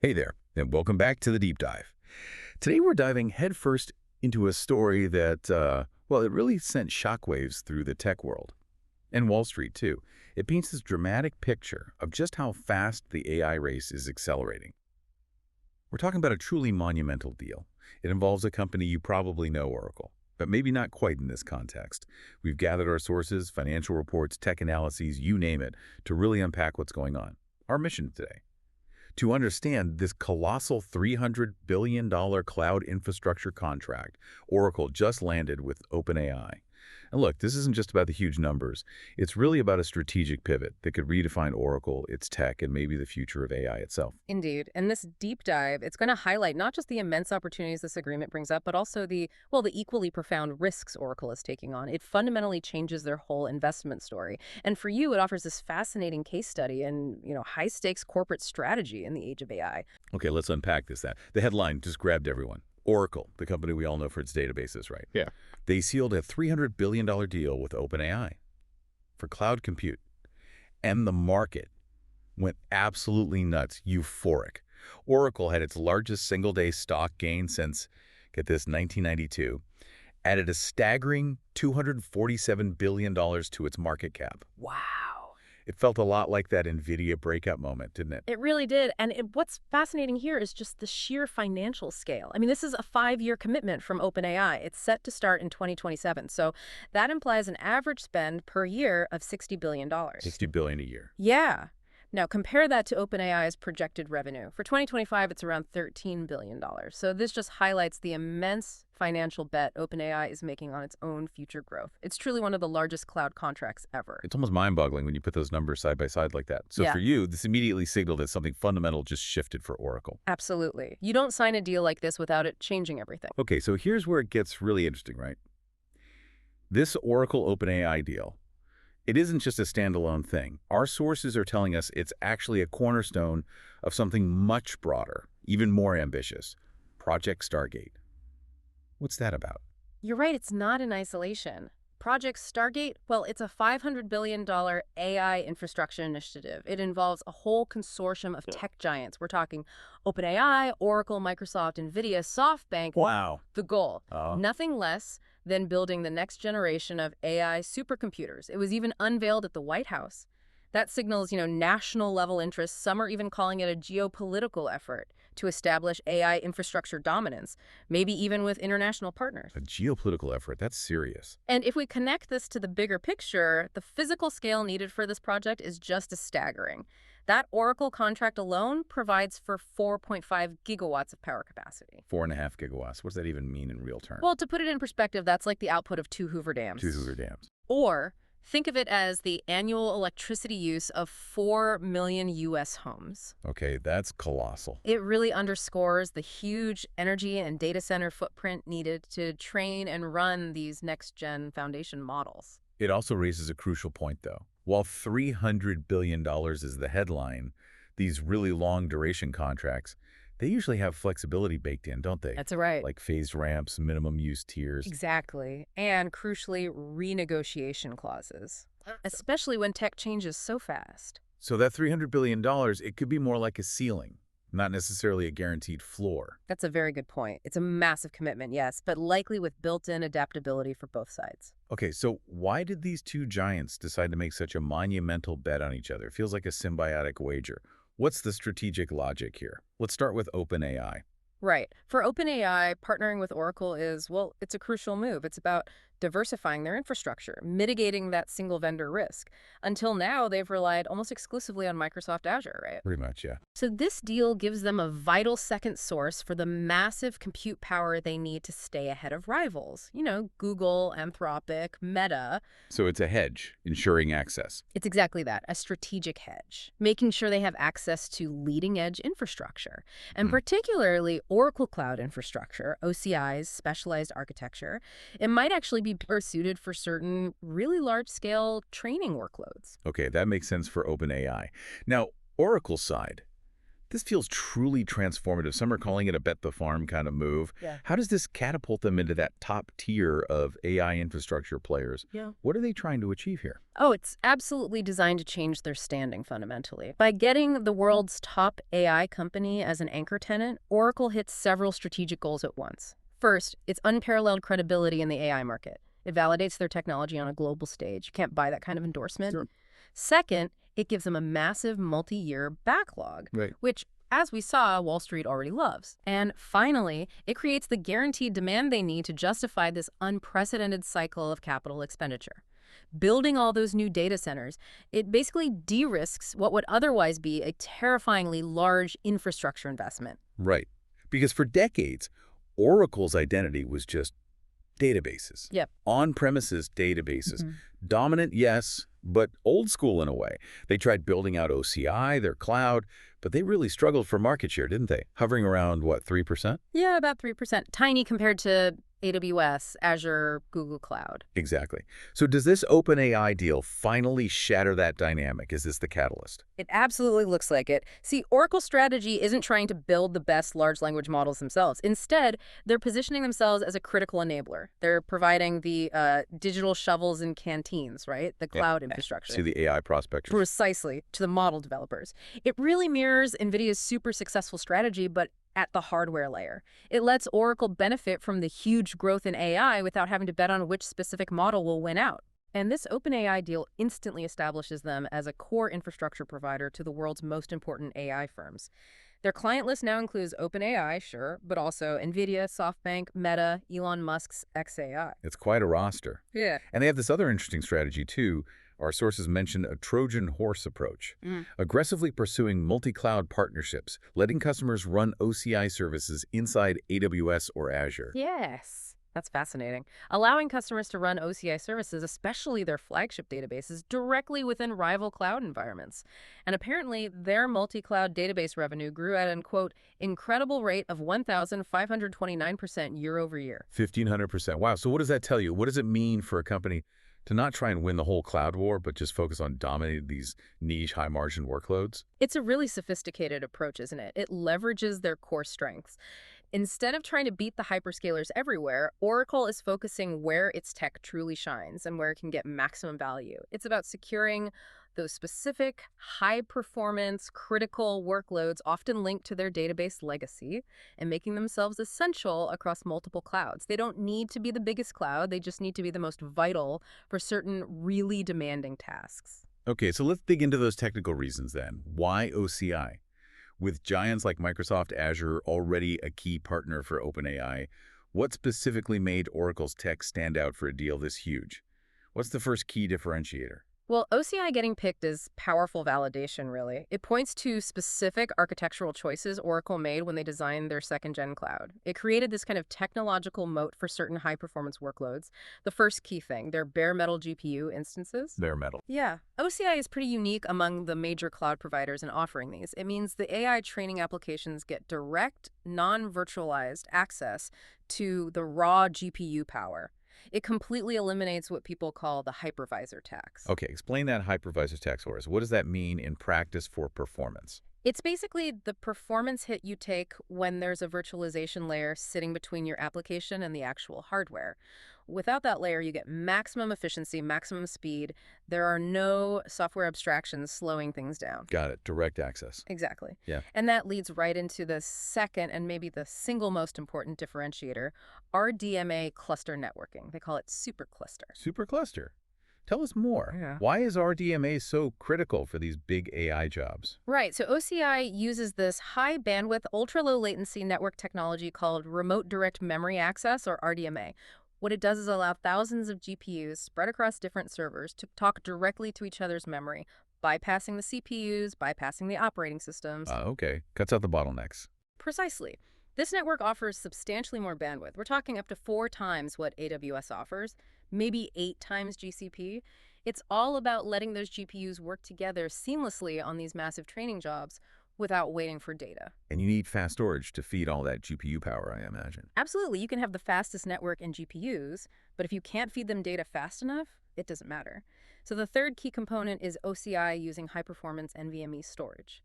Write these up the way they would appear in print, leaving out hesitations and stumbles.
Hey there, and welcome back to the Deep Dive. Today we're diving headfirst into a story that, well, it really sent shockwaves through the tech world. And Wall Street, too. It paints this dramatic picture of just how fast the AI race is accelerating. We're talking about a truly monumental deal. It involves a company you probably know, Oracle, but maybe not quite in this context. We've gathered our sources, financial reports, tech analyses, you name it, to really unpack what's going on. Our mission today: to understand this colossal $300 billion cloud infrastructure contract Oracle just landed with OpenAI. And look, this isn't just about the huge numbers. It's really about a strategic pivot that could redefine Oracle, its tech, and maybe the future of AI itself. Indeed. And this deep dive, it's going to highlight not just the immense opportunities this agreement brings up, but also the equally profound risks Oracle is taking on. It fundamentally changes their whole investment story. And for you, it offers this fascinating case study in, high stakes corporate strategy in the age of AI. Okay, let's unpack this. The headline just grabbed everyone. Oracle, the company we all know for its databases, right? Yeah. They sealed a $300 billion deal with OpenAI for cloud compute. And the market went absolutely nuts, euphoric. Oracle had its largest single-day stock gain since, get this, 1992, added a staggering $247 billion to its market cap. Wow. It felt a lot like that NVIDIA breakout moment, didn't it? It really did. And what's fascinating here is just the sheer financial scale. I mean, this is a 5-year commitment from OpenAI. It's set to start in 2027. So that implies an average spend per year of $60 billion. $60 billion a year. Yeah. Now, compare that to OpenAI's projected revenue. For 2025, it's around $13 billion. So this just highlights the immense financial bet OpenAI is making on its own future growth. It's truly one of the largest cloud contracts ever. It's almost mind-boggling when you put those numbers side by side like that. So Yeah. for you, this immediately signaled that something fundamental just shifted for Oracle. Absolutely. You don't sign a deal like this without it changing everything. Okay, so here's where it gets really interesting, right? This Oracle OpenAI deal, it isn't just a standalone thing. Our sources are telling us it's actually a cornerstone of something much broader, even more ambitious: Project Stargate. What's that about? You're right, it's not in isolation. Project Stargate, well, it's a $500 billion AI infrastructure initiative. It involves a whole consortium of tech giants. We're talking OpenAI, Oracle, Microsoft, NVIDIA, SoftBank. Wow. The goal, Oh. nothing less than building the next generation of AI supercomputers. It was even unveiled at the White House. That signals, national level interest. Some are even calling it a geopolitical effort to establish AI infrastructure dominance, maybe even with international partners. A geopolitical effort, that's serious. And if we connect this to the bigger picture, the physical scale needed for this project is just as staggering. That Oracle contract alone provides for 4.5 gigawatts of power capacity. 4.5 gigawatts. What does that even mean in real terms? Well, to put it in perspective, that's like the output of 2 Hoover dams. 2 Hoover dams. Or think of it as the annual electricity use of 4 million U.S. homes. Okay, that's colossal. It really underscores the huge energy and data center footprint needed to train and run these next-gen foundation models. It also raises a crucial point, though. While $300 billion is the headline, these really long-duration contracts, they usually have flexibility baked in, don't they? That's right. Like phased ramps, minimum use tiers. Exactly. And crucially, renegotiation clauses, especially when tech changes so fast. So that $300 billion, it could be more like a ceiling, not necessarily a guaranteed floor. That's a very good point. It's a massive commitment, yes, but likely with built-in adaptability for both sides. Okay, so why did these two giants decide to make such a monumental bet on each other? It feels like a symbiotic wager. What's the strategic logic here? Let's start with OpenAI. Right. For OpenAI, partnering with Oracle is, well, it's a crucial move. It's about diversifying their infrastructure, mitigating that single vendor risk. Until now, they've relied almost exclusively on Microsoft Azure, right? Pretty much, yeah. So this deal gives them a vital second source for the massive compute power they need to stay ahead of rivals. Google, Anthropic, Meta. So it's a hedge, ensuring access. It's exactly that, a strategic hedge, making sure they have access to leading-edge infrastructure, and particularly Oracle Cloud Infrastructure, OCI's specialized architecture. It might actually be better suited for certain really large-scale training workloads. Okay, that makes sense for OpenAI. Now, Oracle's side, This feels truly transformative. Some are calling it a bet the farm kind of move. Yeah. How does this catapult them into that top tier of AI infrastructure players? Yeah. What are they trying to achieve here? Oh, it's absolutely designed to change their standing fundamentally. By getting the world's top AI company as an anchor tenant, Oracle hits several strategic goals at once. First, it's unparalleled credibility in the AI market. It validates their technology on a global stage. You can't buy that kind of endorsement. Sure. Second, it gives them a massive multi-year backlog, Right. which, as we saw, Wall Street already loves. And finally, it creates the guaranteed demand they need to justify this unprecedented cycle of capital expenditure. Building all those new data centers, it basically de-risks what would otherwise be a terrifyingly large infrastructure investment. Right. Because for decades, Oracle's identity was just databases. Yep. On-premises databases. Dominant, yes, but old school in a way. They tried building out OCI, their cloud, but they really struggled for market share, didn't they? Hovering around, what, 3%? Yeah, about 3%. Tiny compared to AWS, Azure, Google Cloud. Exactly. So does this OpenAI deal finally shatter that dynamic? Is this the catalyst? It absolutely looks like it. See, Oracle's strategy isn't trying to build the best large language models themselves. Instead, they're positioning themselves as a critical enabler. They're providing the digital shovels and canteens, right? The cloud infrastructure. To the AI prospectors. Precisely, to the model developers. It really mirrors NVIDIA's super successful strategy, but at the hardware layer. It lets Oracle benefit from the huge growth in AI without having to bet on which specific model will win out. And this OpenAI deal instantly establishes them as a core infrastructure provider to the world's most important AI firms. Their client list now includes OpenAI, sure, but also NVIDIA, SoftBank, Meta, Elon Musk's xAI. It's quite a roster. Yeah. And they have this other interesting strategy, too. Our sources mention a Trojan horse approach, aggressively pursuing multi-cloud partnerships, letting customers run OCI services inside AWS or Azure. Yes. That's fascinating. Allowing customers to run OCI services, especially their flagship databases, directly within rival cloud environments. And apparently, their multi-cloud database revenue grew at an, quote, incredible rate of 1,529% year over year. 1,500%. Wow. So what does that tell you? What does it mean for a company to not try and win the whole cloud war, but just focus on dominating these niche, high-margin workloads? It's a really sophisticated approach, isn't it? It leverages their core strengths. Instead of trying to beat the hyperscalers everywhere, Oracle is focusing where its tech truly shines and where it can get maximum value. It's about securing those specific, high-performance, critical workloads often linked to their database legacy and making themselves essential across multiple clouds. They don't need to be the biggest cloud. They just need to be the most vital for certain really demanding tasks. Okay, so let's dig into those technical reasons then. Why OCI? With giants like Microsoft Azure already a key partner for OpenAI, what specifically made Oracle's tech stand out for a deal this huge? What's the first key differentiator? Well, OCI getting picked is powerful validation, really. It points to specific architectural choices Oracle made when they designed their second-gen cloud. It created this kind of technological moat for certain high-performance workloads. The first key thing, their bare metal GPU instances. Bare metal. Yeah, OCI is pretty unique among the major cloud providers in offering these. It means the AI training applications get direct, non-virtualized access to the raw GPU power. It completely eliminates what people call the hypervisor tax. Okay, explain that hypervisor tax for us. What does that mean in practice for performance? It's basically the performance hit you take when there's a virtualization layer sitting between your application and the actual hardware. Without that layer, you get maximum efficiency, maximum speed. There are no software abstractions slowing things down. Got it. Direct access. Exactly. Yeah. And that leads right into the second and maybe the single most important differentiator, RDMA cluster networking. They call it supercluster. Supercluster. Tell us more. Yeah. Why is RDMA so critical for these big AI jobs? Right. So OCI uses this high bandwidth, ultra low latency network technology called remote direct memory access, or RDMA. What it does is allow thousands of GPUs spread across different servers to talk directly to each other's memory, bypassing the CPUs, bypassing the operating systems. Okay. Cuts out the bottlenecks. Precisely. This network offers substantially more bandwidth. We're talking up to 4 times what AWS offers, maybe 8 times GCP. It's all about letting those GPUs work together seamlessly on these massive training jobs without waiting for data. And you need fast storage to feed all that GPU power, I imagine. Absolutely. You can have the fastest network in GPUs, but if you can't feed them data fast enough, it doesn't matter. So the third key component is OCI using high-performance NVMe storage.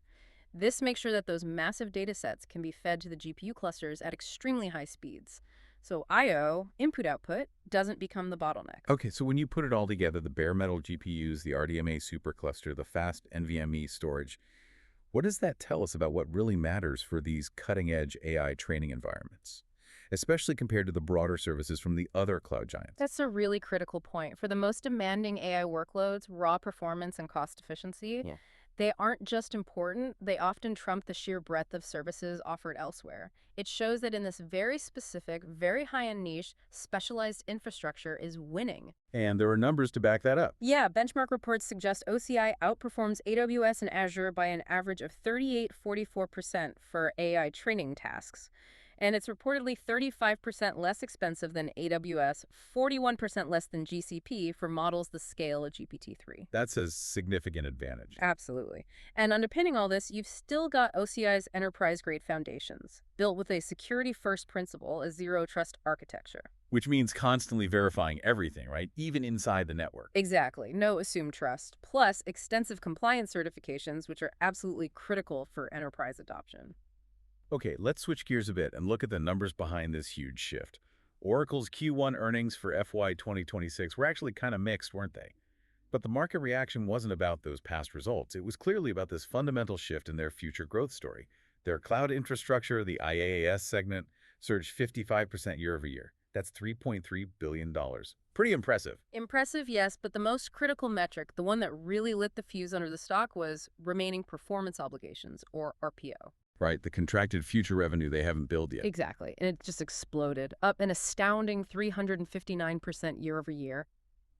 This makes sure that those massive data sets can be fed to the GPU clusters at extremely high speeds. So I/O, input-output, doesn't become the bottleneck. Okay, so when you put it all together, the bare metal GPUs, the RDMA supercluster, the fast NVMe storage, what does that tell us about what really matters for these cutting-edge AI training environments, especially compared to the broader services from the other cloud giants? That's a really critical point. For the most demanding AI workloads, raw performance and cost efficiency, they aren't just important, they often trump the sheer breadth of services offered elsewhere. It shows that in this very specific, very high-end niche, specialized infrastructure is winning. And there are numbers to back that up. Yeah, benchmark reports suggest OCI outperforms AWS and Azure by an average of 38-44% for AI training tasks. And it's reportedly 35% less expensive than AWS, 41% less than GCP for models the scale of GPT-3. That's a significant advantage, Absolutely. And underpinning all this, you've still got OCI's enterprise-grade foundations, built with a security-first principle, a zero-trust architecture. which means constantly verifying everything, right? Even inside the network. Exactly. No assumed trust. Plus, extensive compliance certifications, which are absolutely critical for enterprise adoption. Okay, let's switch gears a bit and look at the numbers behind this huge shift. Oracle's Q1 earnings for FY 2026 were actually kind of mixed, weren't they? But the market reaction wasn't about those past results. It was clearly about this fundamental shift in their future growth story. Their cloud infrastructure, the IaaS segment, surged 55% year over year. That's $3.3 billion. Pretty impressive. Impressive, yes, but the most critical metric, the one that really lit the fuse under the stock, was remaining performance obligations, or RPO. Right, the contracted future revenue they haven't billed yet. Exactly, and it just exploded, up an astounding 359% year over year,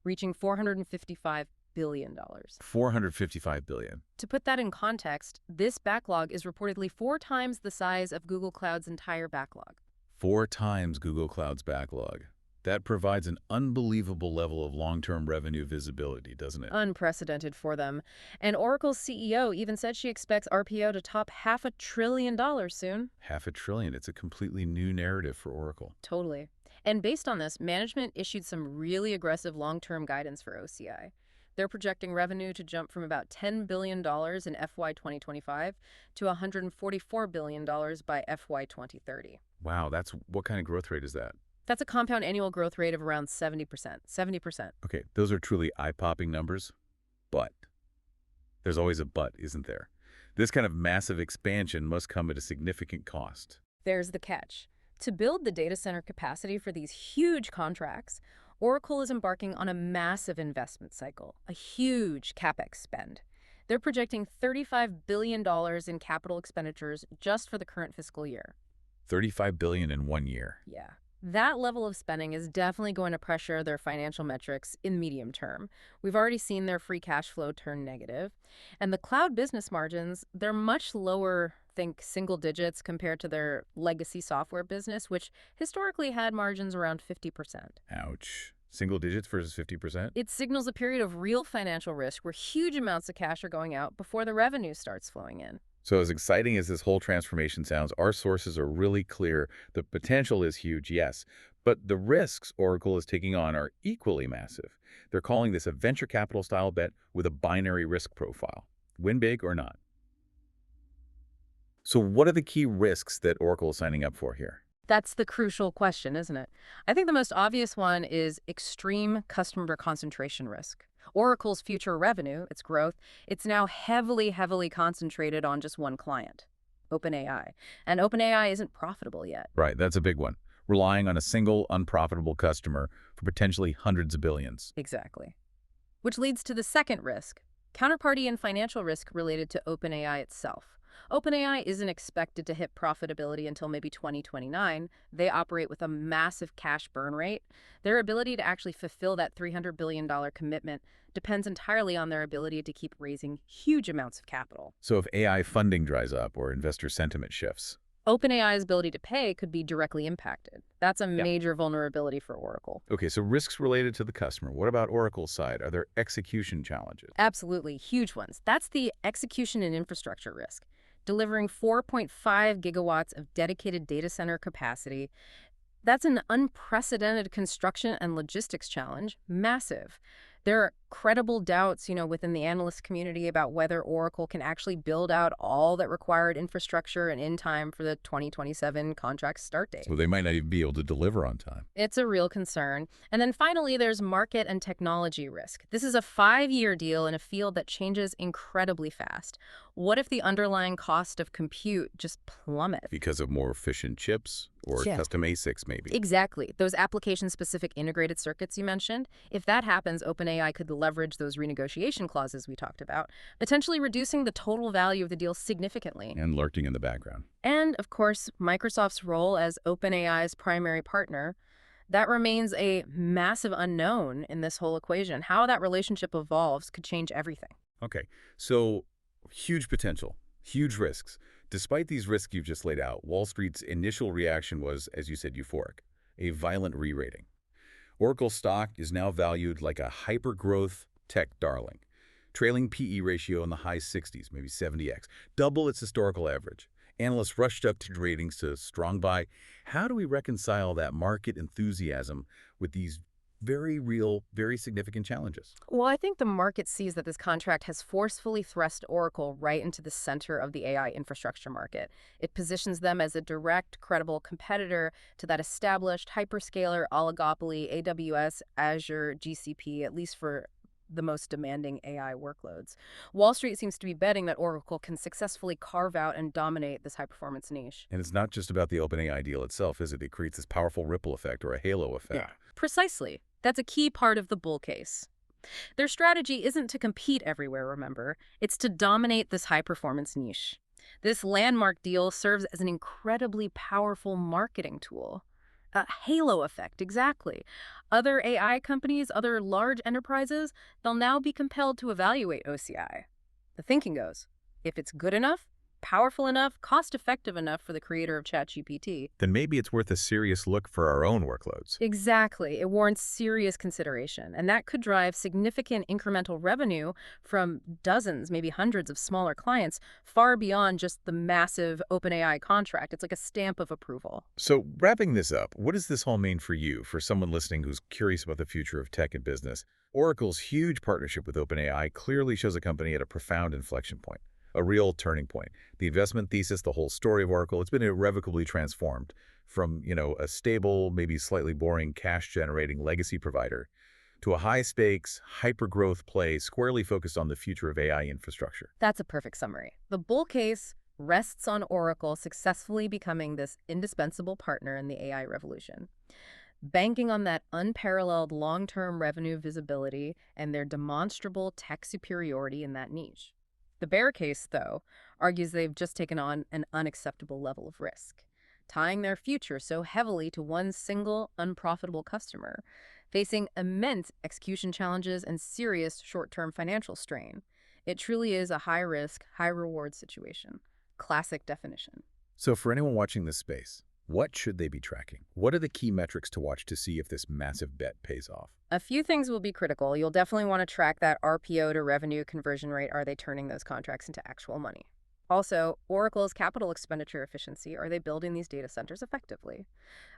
reaching $455 billion. $455 billion. To put that in context, this backlog is reportedly 4 times the size of Google Cloud's entire backlog. 4 times Google Cloud's backlog. That provides an unbelievable level of long-term revenue visibility, doesn't it? Unprecedented for them. And Oracle's CEO even said she expects RPO to top $500 billion soon. $500 billion. It's a completely new narrative for Oracle. Totally. And based on this, management issued some really aggressive long-term guidance for OCI. They're projecting revenue to jump from about $10 billion in FY 2025 to $144 billion by FY 2030. Wow, what kind of growth rate is that? That's a compound annual growth rate of around 70%. 70%. Okay, those are truly eye-popping numbers, but there's always a but, isn't there? This kind of massive expansion must come at a significant cost. There's the catch. To build the data center capacity for these huge contracts, Oracle is embarking on a massive investment cycle, a huge CapEx spend. They're projecting $35 billion in capital expenditures just for the current fiscal year. $35 billion in 1 year. Yeah. That level of spending is definitely going to pressure their financial metrics in medium term. We've already seen their free cash flow turn negative. And the cloud business margins, they're much lower, think single digits compared to their legacy software business, which historically had margins around 50%. Ouch. Single digits versus 50%? It signals a period of real financial risk where huge amounts of cash are going out before the revenue starts flowing in. So as exciting as this whole transformation sounds, our sources are really clear. The potential is huge, yes, but the risks Oracle is taking on are equally massive. They're calling this a venture capital style bet with a binary risk profile. Win big or not. So what are the key risks that Oracle is signing up for here? That's the crucial question, isn't it? I think the most obvious one is extreme customer concentration risk. Oracle's future revenue, its growth, it's now heavily concentrated on just one client, OpenAI. And OpenAI isn't profitable yet. Right, that's a big one. Relying on a single unprofitable customer for potentially hundreds of billions. Exactly. Which leads to the second risk, counterparty and financial risk related to OpenAI itself. OpenAI isn't expected to hit profitability until maybe 2029. They operate with a massive cash burn rate. Their ability to actually fulfill that $300 billion commitment depends entirely on their ability to keep raising huge amounts of capital. So if AI funding dries up or investor sentiment shifts, OpenAI's ability to pay could be directly impacted. That's a major vulnerability for Oracle. Okay, so risks related to the customer. What about Oracle's side? Are there execution challenges? Absolutely, huge ones. That's the execution and infrastructure risk. Delivering 4.5 gigawatts of dedicated data center capacity, that's an unprecedented construction and logistics challenge. Massive. They're credible doubts, within the analyst community about whether Oracle can actually build out all that required infrastructure and in time for the 2027 contract start date. So they might not even be able to deliver on time. It's a real concern. And then finally, there's market and technology risk. This is a 5-year deal in a field that changes incredibly fast. What if the underlying cost of compute just plummets? Because of more efficient chips or Yeah. custom ASICs, maybe. Exactly. Those application-specific integrated circuits you mentioned, if that happens, OpenAI could leverage those renegotiation clauses we talked about, potentially reducing the total value of the deal significantly. And lurking in the background. And, of course, Microsoft's role as OpenAI's primary partner, that remains a massive unknown in this whole equation. How that relationship evolves could change everything. Okay, so huge potential, huge risks. Despite these risks you've just laid out, Wall Street's initial reaction was, as you said, euphoric, a violent re-rating. Oracle stock is now valued like a hyper-growth tech darling, trailing PE ratio in the high 60s, maybe 70x, double its historical average. Analysts rushed up to ratings to strong buy. How do we reconcile that market enthusiasm with these very real, very significant challenges? Well, I think the market sees that this contract has forcefully thrust Oracle right into the center of the AI infrastructure market. It positions them as a direct, credible competitor to that established hyperscaler oligopoly, AWS, Azure, GCP, at least for the most demanding AI workloads. Wall Street seems to be betting that Oracle can successfully carve out and dominate this high-performance niche. And it's not just about the OpenAI deal itself, is it? It creates this powerful ripple effect or a halo effect. Yeah. Precisely. That's a key part of the bull case. Their strategy isn't to compete everywhere, remember. It's to dominate this high-performance niche. This landmark deal serves as an incredibly powerful marketing tool. A halo effect, exactly. Other AI companies, other large enterprises, they'll now be compelled to evaluate OCI. The thinking goes, if it's good enough, powerful enough, cost-effective enough for the creator of ChatGPT, Then maybe it's worth a serious look for our own workloads. exactly. It warrants serious consideration, and that could drive significant incremental revenue from dozens, maybe hundreds of smaller clients, far beyond just the massive OpenAI contract. It's like a stamp of approval. So wrapping this up, what does this all mean for you, for someone listening who's curious about the future of tech and business? Oracle's huge partnership with OpenAI clearly shows a company at a profound inflection point, a real turning point. The investment thesis, the whole story of Oracle, it's been irrevocably transformed from, a stable, maybe slightly boring cash-generating legacy provider to a high-stakes, hyper-growth play squarely focused on the future of AI infrastructure. That's a perfect summary. The bull case rests on Oracle successfully becoming this indispensable partner in the AI revolution, banking on that unparalleled long-term revenue visibility and their demonstrable tech superiority in that niche. The bear case, though, argues they've just taken on an unacceptable level of risk, tying their future so heavily to one single unprofitable customer, facing immense execution challenges and serious short-term financial strain. It truly is a high-risk, high-reward situation. Classic definition. So for anyone watching this space, what should they be tracking? What are the key metrics to watch to see if this massive bet pays off? A few things will be critical. You'll definitely want to track that RPO to revenue conversion rate. Are they turning those contracts into actual money? Also, Oracle's capital expenditure efficiency. Are they building these data centers effectively?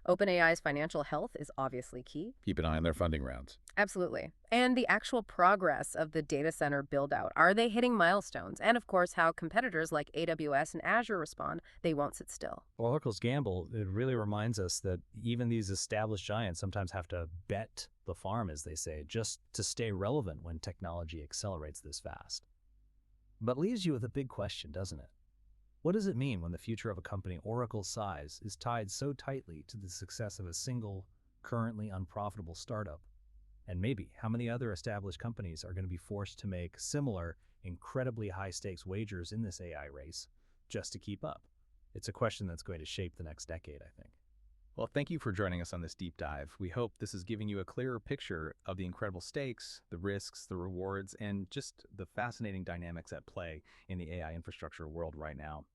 OpenAI's financial health is obviously key. Keep an eye on their funding rounds. Absolutely. And the actual progress of the data center build-out. Are they hitting milestones? And, of course, how competitors like AWS and Azure respond. They won't sit still. Oracle's gamble, it really reminds us that even these established giants sometimes have to bet the farm, as they say, just to stay relevant when technology accelerates this fast. But leaves you with a big question, doesn't it? What does it mean when the future of a company Oracle's size is tied so tightly to the success of a single, currently unprofitable startup? And maybe how many other established companies are going to be forced to make similar, incredibly high-stakes wagers in this AI race just to keep up? It's a question that's going to shape the next decade, I think. Well, thank you for joining us on this deep dive. We hope this is giving you a clearer picture of the incredible stakes, the risks, the rewards, and just the fascinating dynamics at play in the AI infrastructure world right now.